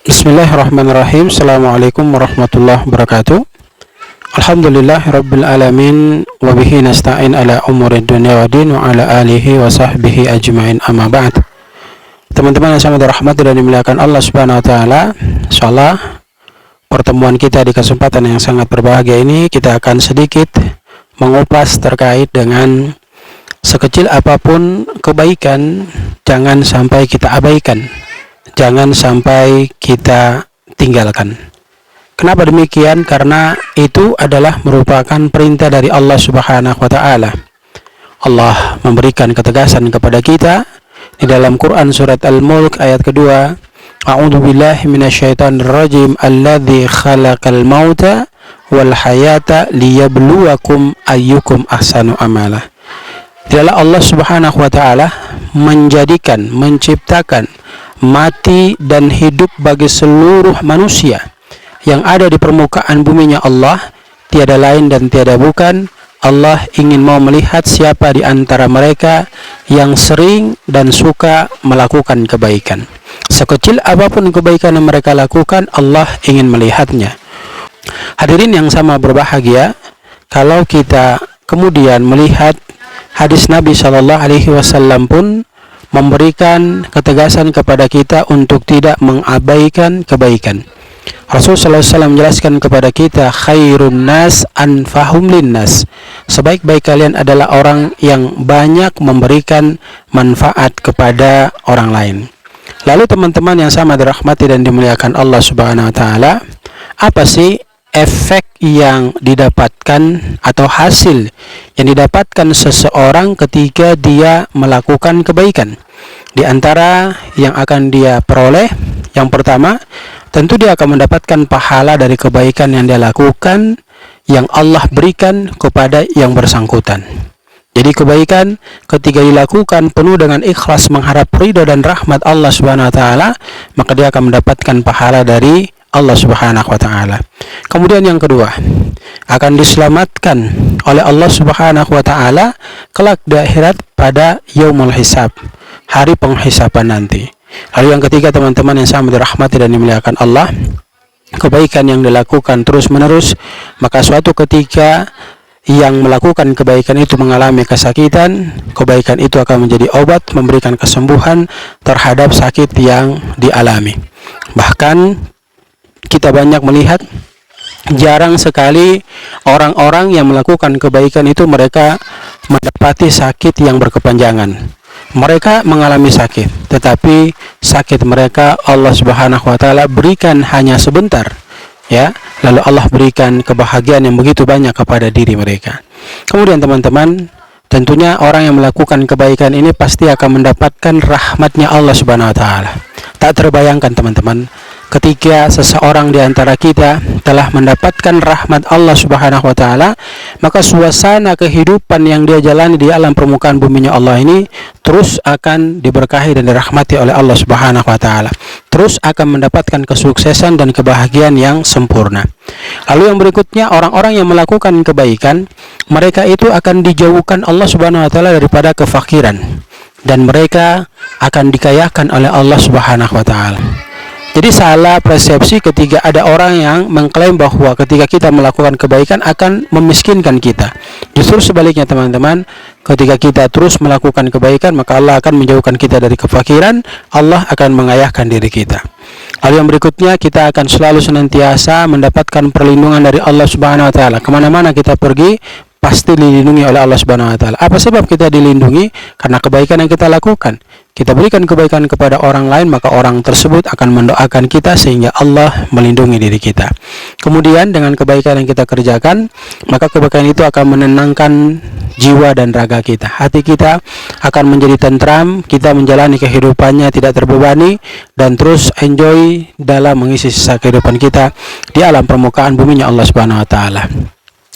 Bismillahirrahmanirrahim. Assalamualaikum warahmatullahi wabarakatuh. Alhamdulillah Rabbil Alamin. Wabihi nasta'in ala umurid dunia wa din. Wa ala alihi wa sahbihi ajma'in, amma ba'd. Teman-teman yang sama dirahmati dan dimuliakan Allah subhanahu wa ta'ala, insyaallah pertemuan kita di kesempatan yang sangat berbahagia ini, kita akan sedikit mengupas terkait dengan sekecil apapun kebaikan, jangan sampai kita abaikan, jangan sampai kita tinggalkan. Kenapa demikian? Karena itu adalah merupakan perintah dari Allah subhanahu wa ta'ala. Allah memberikan ketegasan kepada kita di dalam Quran surat Al-Mulk ayat kedua, A'udzu billahi minasyaitonir rajim, alladzi khalaqal mauta wal hayata liyabluwakum ayyukum ahsanu amala. Adalah Allah subhanahu wa ta'ala menciptakan mati dan hidup bagi seluruh manusia yang ada di permukaan buminya Allah. Tiada lain dan tiada bukan, Allah ingin mau melihat siapa di antara mereka yang sering dan suka melakukan kebaikan. Sekecil apapun kebaikan yang mereka lakukan, Allah ingin melihatnya. Hadirin yang sama berbahagia, kalau kita kemudian melihat hadis Nabi SAW pun memberikan ketegasan kepada kita untuk tidak mengabaikan kebaikan. Rasulullah SAW menjelaskan kepada kita, khairun nas anfahum linnas, sebaik-baik kalian adalah orang yang banyak memberikan manfaat kepada orang lain. Lalu teman-teman yang sama dirahmati dan dimuliakan Allah subhanahu wa ta'ala, apa sih efek yang didapatkan atau hasil yang didapatkan seseorang ketika dia melakukan kebaikan? Di antara yang akan dia peroleh, yang pertama, tentu dia akan mendapatkan pahala dari kebaikan yang dia lakukan, yang Allah berikan kepada yang bersangkutan. Jadi kebaikan ketika dilakukan penuh dengan ikhlas mengharap ridha dan rahmat Allah subhanahu wa ta'ala, maka dia akan mendapatkan pahala dari Allah subhanahu wa ta'ala. Kemudian yang kedua, akan diselamatkan oleh Allah subhanahu wa ta'ala kelak di akhirat pada yaumul hisab, hari penghisaban nanti. Lalu yang ketiga, teman-teman yang sama dirahmati dan dimuliakan Allah, kebaikan yang dilakukan terus menerus, maka suatu ketika yang melakukan kebaikan itu mengalami kesakitan, kebaikan itu akan menjadi obat memberikan kesembuhan terhadap sakit yang dialami. Bahkan kita banyak melihat, jarang sekali orang-orang yang melakukan kebaikan itu mereka mendapati sakit yang berkepanjangan. Mereka mengalami sakit, tetapi sakit mereka Allah subhanahu wa ta'ala berikan hanya sebentar, ya. Lalu Allah berikan kebahagiaan yang begitu banyak kepada diri mereka. Kemudian teman-teman, tentunya orang yang melakukan kebaikan ini pasti akan mendapatkan rahmatnya Allah subhanahu wa ta'ala. Tak terbayangkan teman-teman, ketika seseorang di antara kita telah mendapatkan rahmat Allah subhanahu wa ta'ala, maka suasana kehidupan yang dia jalani di alam permukaan buminya Allah ini terus akan diberkahi dan dirahmati oleh Allah subhanahu wa ta'ala, terus akan mendapatkan kesuksesan dan kebahagiaan yang sempurna. Lalu yang berikutnya, orang-orang yang melakukan kebaikan, mereka itu akan dijauhkan Allah subhanahu wa ta'ala daripada kefakiran, dan mereka akan dikayakan oleh Allah subhanahu wa ta'ala. Jadi salah persepsi ketika ada orang yang mengklaim bahwa ketika kita melakukan kebaikan akan memiskinkan kita. Justru sebaliknya teman-teman, ketika kita terus melakukan kebaikan, maka Allah akan menjauhkan kita dari kefakiran, Allah akan mengayahkan diri kita. Lalu yang berikutnya, kita akan selalu senantiasa mendapatkan perlindungan dari Allah subhanahu wa ta'ala. Kemana-mana kita pergi, pasti dilindungi oleh Allah subhanahu wa ta'ala. Apa sebab kita dilindungi? Karena kebaikan yang kita lakukan. Kita berikan kebaikan kepada orang lain, maka orang tersebut akan mendoakan kita sehingga Allah melindungi diri kita. Kemudian dengan kebaikan yang kita kerjakan, maka kebaikan itu akan menenangkan jiwa dan raga kita. Hati kita akan menjadi tentram, kita menjalani kehidupannya tidak terbebani, dan terus enjoy dalam mengisi sisa kehidupan kita di alam permukaan buminya Allah subhanahu wa ta'ala.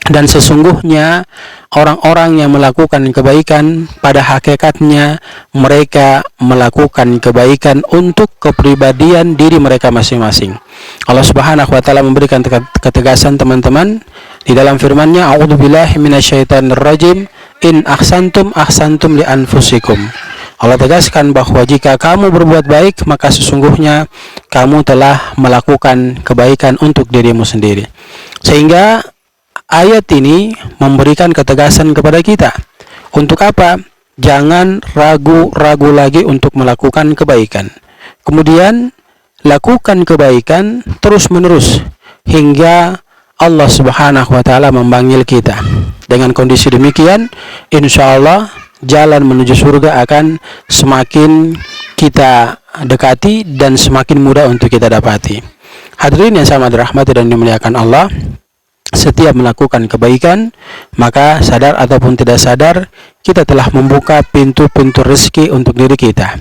Dan sesungguhnya orang-orang yang melakukan kebaikan, pada hakikatnya mereka melakukan kebaikan untuk kepribadian diri mereka masing-masing. Allah subhanahu wa ta'ala memberikan ketegasan teman-teman di dalam firman-Nya, A'udzu billahi minasyaitonir rajim, in ahsantum ahsantum li anfusikum. Allah tegaskan bahwa jika kamu berbuat baik, maka sesungguhnya kamu telah melakukan kebaikan untuk dirimu sendiri. Sehingga ayat ini memberikan ketegasan kepada kita. Untuk apa? Jangan ragu-ragu lagi untuk melakukan kebaikan. Kemudian lakukan kebaikan terus-menerus hingga Allah Subhanahu wa taala memanggil kita. Dengan kondisi demikian, insya Allah jalan menuju surga akan semakin kita dekati dan semakin mudah untuk kita dapati. Hadirin yang sama dirahmati dan dimuliakan Allah, setiap melakukan kebaikan, maka sadar ataupun tidak sadar, kita telah membuka pintu-pintu rezeki untuk diri kita.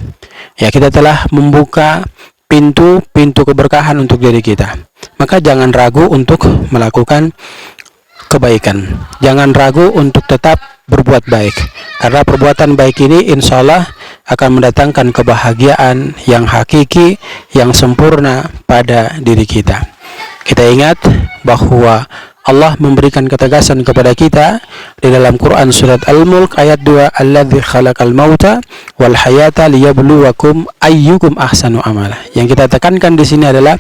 Ya, kita telah membuka pintu-pintu keberkahan untuk diri kita. Maka jangan ragu untuk melakukan kebaikan. Jangan ragu untuk tetap berbuat baik. Karena perbuatan baik ini insya Allah akan mendatangkan kebahagiaan yang hakiki, yang sempurna pada diri kita. Kita ingat bahwa Allah memberikan ketegasan kepada kita di dalam Quran surat Al-Mulk ayat 2, Alladzi khalaqal mauta wal hayata liyabluwakum ayyukum ahsanu amala. Yang kita tekankan di sini adalah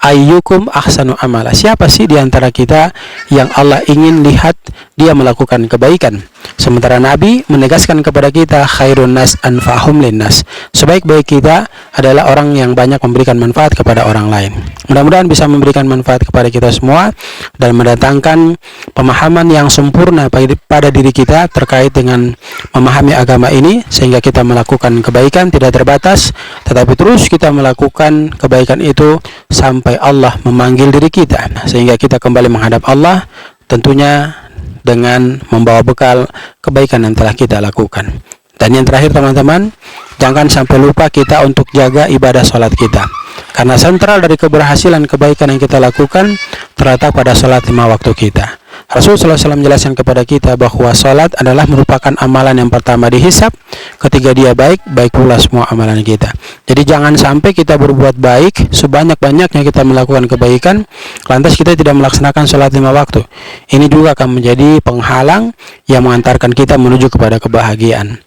ayyukum ahsanu amala. Siapa sih di antara kita yang Allah ingin lihat dia melakukan kebaikan? Sementara Nabi menegaskan kepada kita khairun nas anfa'hum linnas. Sebaik-baik kita adalah orang yang banyak memberikan manfaat kepada orang lain. Mudah-mudahan bisa memberikan manfaat kepada kita semua dan mendatangkan pemahaman yang sempurna pada diri kita terkait dengan memahami agama ini, sehingga kita melakukan kebaikan tidak terbatas, tetapi terus kita melakukan kebaikan itu sampai Allah memanggil diri kita, sehingga kita kembali menghadap Allah, tentunya dengan membawa bekal kebaikan yang telah kita lakukan. Dan yang terakhir teman-teman, jangan sampai lupa kita untuk jaga ibadah sholat kita. Karena sentral dari keberhasilan kebaikan yang kita lakukan terletak pada sholat 5 waktu kita. Rasulullah SAW menjelaskan kepada kita bahwa sholat adalah merupakan amalan yang pertama dihisab. Ketika dia baik, baik pula semua amalan kita. Jadi jangan sampai kita berbuat baik, sebanyak-banyaknya kita melakukan kebaikan, lantas kita tidak melaksanakan sholat 5 waktu. Ini juga akan menjadi penghalang yang mengantarkan kita menuju kepada kebahagiaan.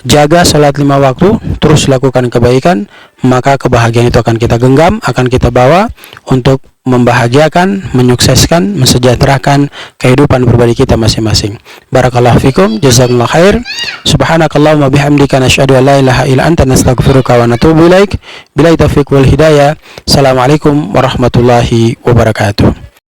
Jaga sholat 5 waktu, terus lakukan kebaikan, maka kebahagiaan itu akan kita genggam, akan kita bawa untuk membahagiakan, menyukseskan, mensejahterakan kehidupan pribadi kita masing-masing. Barakallahu fikum, jazakumullah khair. Subhanakallahumma bihamdika nasyhadu an la ilaha illa anta nastaghfiruka wa natubu ilaik. Billahi taufiq wal hidayah. Assalamualaikum warahmatullahi wabarakatuh.